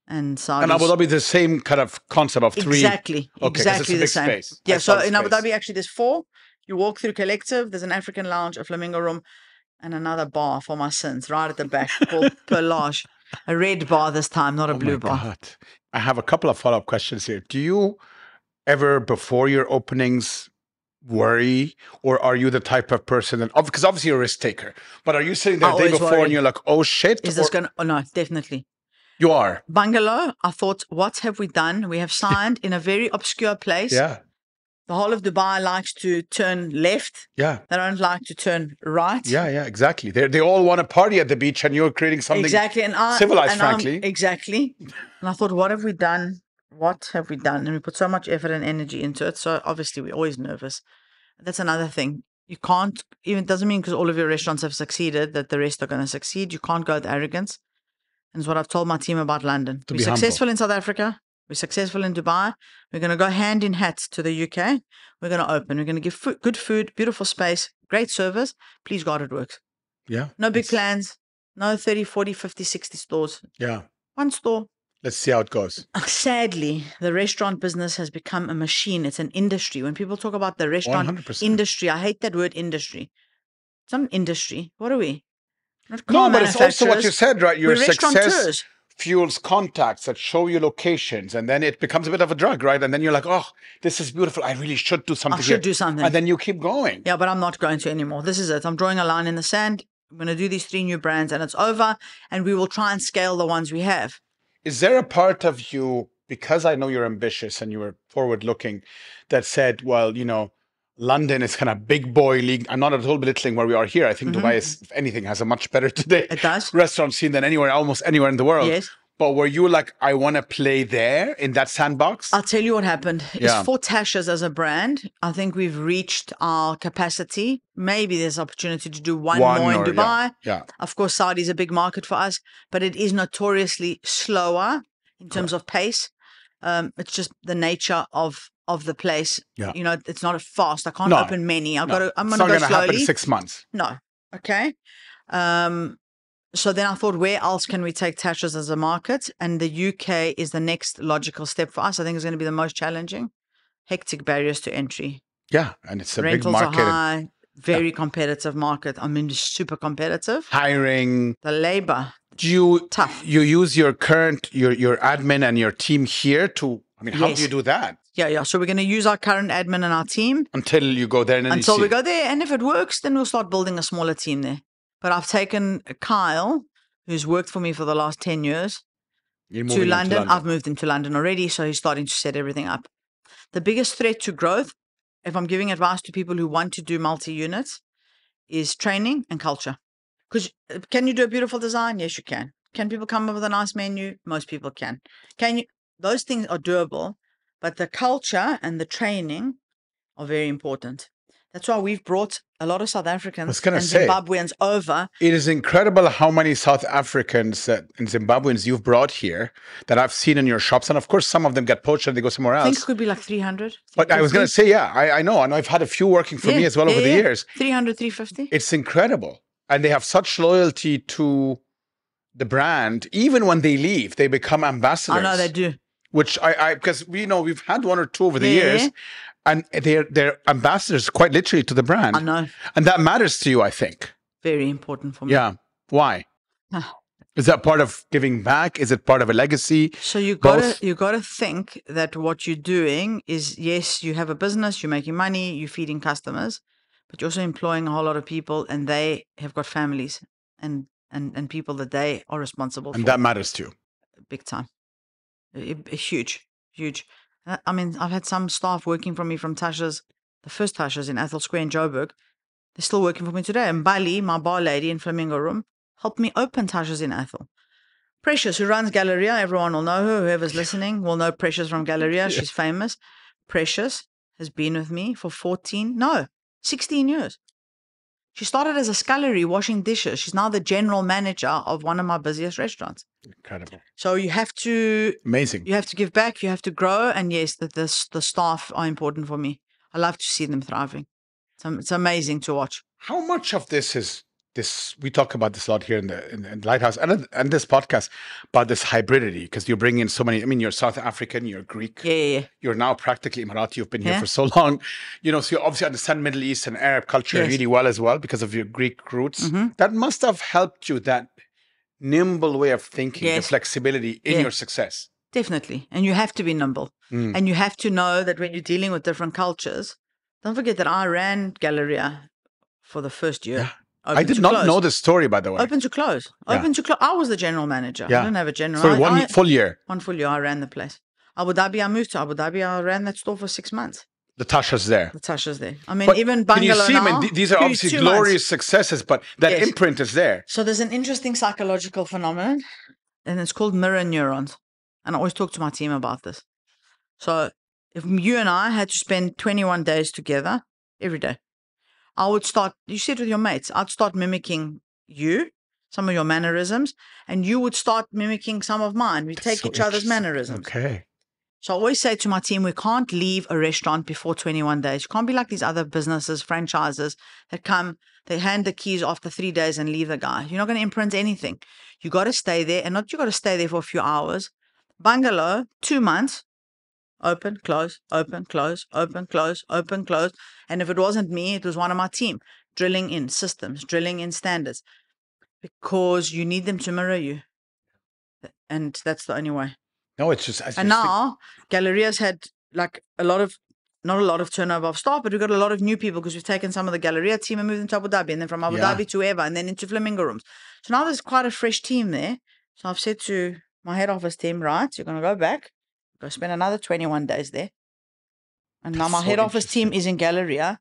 And Abu Dhabi, the same kind of concept of 3. Exactly. Okay, exactly it's a the same. Space. Yeah, so in Abu Dhabi, actually, there's 4. You walk through Collective, there's an African lounge, a Flamingo Room, and another bar for my sins right at the back called Perlage. A red bar this time, not a blue bar. God. I have a couple of follow-up questions here. Do you ever, before your openings, worry, or are you the type of person that, because obviously you're a risk taker, but are you sitting there the day before and you're like, oh shit? Is this going to, oh no, definitely. You are. Bungalow, I thought, what have we done? We have signed in a very obscure place. Yeah. The whole of Dubai likes to turn left. Yeah. They don't like to turn right. Yeah, exactly. They all want to party at the beach and you're creating something civilized, frankly. Exactly. And I thought, what have we done? What have we done? And we put so much effort and energy into it. So obviously we're always nervous. That's another thing. You can't, even doesn't mean because all of your restaurants have succeeded that the rest are going to succeed. You can't go with arrogance. And it's what I've told my team about London. We're successful in South Africa. We're successful in Dubai. We're going to go hand in hat to the UK. We're going to open. We're going to give good food, beautiful space, great service. Please God, it works. Yeah. No big plans. No 30, 40, 50, 60 stores. Yeah. 1 store. Let's see how it goes. Sadly, the restaurant business has become a machine. It's an industry. When people talk about the restaurant 100%. industry, I hate that word industry. It's not an industry. What are we? No, but it's also what you said, right? Your success fuels contacts that show you locations, and then it becomes a bit of a drug, right? And then you're like, oh, this is beautiful. I really should do something. I should do something. And then you keep going. Yeah, but I'm not going to anymore. This is it. I'm drawing a line in the sand. I'm going to do these 3 new brands, and it's over. And we will try and scale the ones we have. Is there a part of you, because I know you're ambitious and you were forward-looking, that said, well, you know, London is kind of big boy league. I'm not at all belittling where we are here. I think Dubai, is, if anything, has a much better today. It does. Restaurant scene than almost anywhere in the world. Yes. But were you like, I want to play there in that sandbox? I'll tell you what happened. Is for Tashas as a brand, I think we've reached our capacity. Maybe there's opportunity to do one more in Dubai. Yeah. Of course, Saudi is a big market for us, but it is notoriously slower in terms of pace. It's just the nature of the place. Yeah. You know, it's not fast. I can't open many. I'm going to go slowly. It's not going to happen in 6 months. No. Okay. So then I thought, where else can we take Tashas as a market? And the UK is the next logical step for us. I think it's going to be the most challenging. Hectic barriers to entry. Yeah, and it's a Rentals big market. Are high, very competitive market. I mean, super competitive. Hiring. The labor. Tough. You use your current, your admin and your team here to, I mean, how do you do that? Yeah. So we're going to use our current admin and our team. Until you go there. And until we go there. And if it works, then we'll start building a smaller team there. But I've taken Kyle, who's worked for me for the last 10 years, to London. I've moved him to London already, so he's starting to set everything up. The biggest threat to growth, if I'm giving advice to people who want to do multi-units, is training and culture. Because can you do a beautiful design? Yes, you can. Can people come up with a nice menu? Most people can. Those things are doable, but the culture and the training are very important. That's why we've brought a lot of South Africans and Zimbabweans over. It is incredible how many South Africans and Zimbabweans you've brought here that I've seen in your shops. And of course, some of them get poached and they go somewhere else. I think it could be like 300. But I was going to say, I know. And I've had a few working for me as well over the years. 300, 350. It's incredible. And they have such loyalty to the brand. Even when they leave, they become ambassadors. I know they do. which because we've had one or two over the years, and they're ambassadors quite literally to the brand. I know. And that matters to you, I think. Very important for me. Yeah. Why? Is that part of giving back? Is it part of a legacy? So you gotta think that what you're doing is, yes, you have a business, you're making money, you're feeding customers, but you're also employing a whole lot of people, and they have got families and people that they are responsible for. And that matters too. Big time. Huge. I mean, I've had some staff working for me from Tashas, the first Tashas in Athol Square in Joburg. They're still working for me today. And Bali, my bar lady in Flamingo Room, helped me open Tashas in Athol. Precious, who runs Galleria, everyone will know her. Whoever's listening will know Precious from Galleria. She's famous. Precious has been with me for 16 years. She started as a scullery washing dishes. She's now the general manager of one of my busiest restaurants. Incredible. So you have to... Amazing. You have to give back. You have to grow. And yes, the staff are important for me. I love to see them thriving. It's amazing to watch. How much of this is this? We talk about this a lot here in the Lighthouse and this podcast about this hybridity, because you're bringing in so many. I mean, you're South African, you're Greek. Yeah. You're now practically Emirati. You've been here for so long. So you obviously understand Middle East and Arab culture really well as well because of your Greek roots. Mm-hmm. That must have helped you, that nimble way of thinking, the flexibility in your success. Definitely. And you have to be nimble. And you have to know that when you're dealing with different cultures, don't forget that I ran Galleria for the first year. Yeah. I did not know this story, by the way. Open to close. Open to close. I was the general manager. I didn't have a general. For one full year. 1 full year, I ran the place. Abu Dhabi, I moved to Abu Dhabi. I ran that store for 6 months. The Tashas there. The Tashas there. I mean, even Bungalow can you see, now, these are obviously glorious successes, but that imprint is there. So there's an interesting psychological phenomenon, and it's called mirror neurons. And I always talk to my team about this. So if you and I had to spend 21 days together every day, I would start, you sit with your mates, I'd start mimicking you, some of your mannerisms, and you would start mimicking some of mine. We take each other's mannerisms. Okay. So I always say to my team, we can't leave a restaurant before 21 days. You can't be like these other businesses, franchises that come, they hand the keys after 3 days and leave the guy. You're not going to imprint anything. You got to stay there, and not you got to stay there for a few hours. Bungalow, 2 months. Open, close, open, close, open, close, open, close. And if it wasn't me, it was one of my team. Drilling in systems, drilling in standards. Because you need them to mirror you. And that's the only way. No, it's just... And now, Galleria's had like not a lot of turnover of staff, but we've got a lot of new people because we've taken some of the Galleria team and moved them to Abu Dhabi, and then from Abu Dhabi to Eva, and then into Flamingo Rooms. So now there's quite a fresh team there. So I've said to my head office team, right, you're going to go back. Go spend another 21 days there. And now my head office team is in Galleria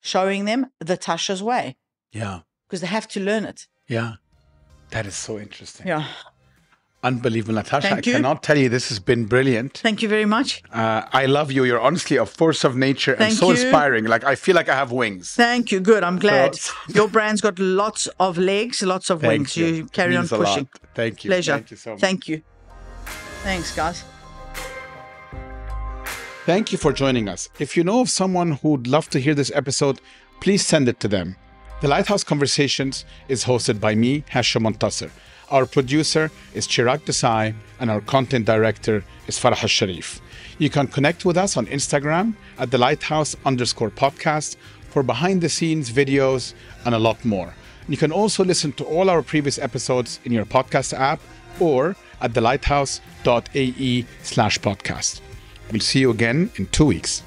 showing them the Tashas way. Yeah. Because they have to learn it. Yeah. That is so interesting. Yeah. Unbelievable, Natasha. I cannot tell you, this has been brilliant. Thank you very much. I love you. You're honestly a force of nature and so inspiring. Like, I feel like I have wings. Thank you. Good. I'm glad. Your brand's got lots of legs, lots of wings. You carry on pushing. Thank you. Pleasure. Thank you so much. Thank you. Thanks, guys. Thank you for joining us. If you know of someone who'd love to hear this episode, please send it to them. The Lighthouse Conversations is hosted by me, Hashem. Our producer is Chirag Desai, and our content director is Farah Sharif. You can connect with us on Instagram at @thelighthouse_podcast for behind-the-scenes videos and a lot more. You can also listen to all our previous episodes in your podcast app or at thelighthouse.ae/podcast. We'll see you again in 2 weeks.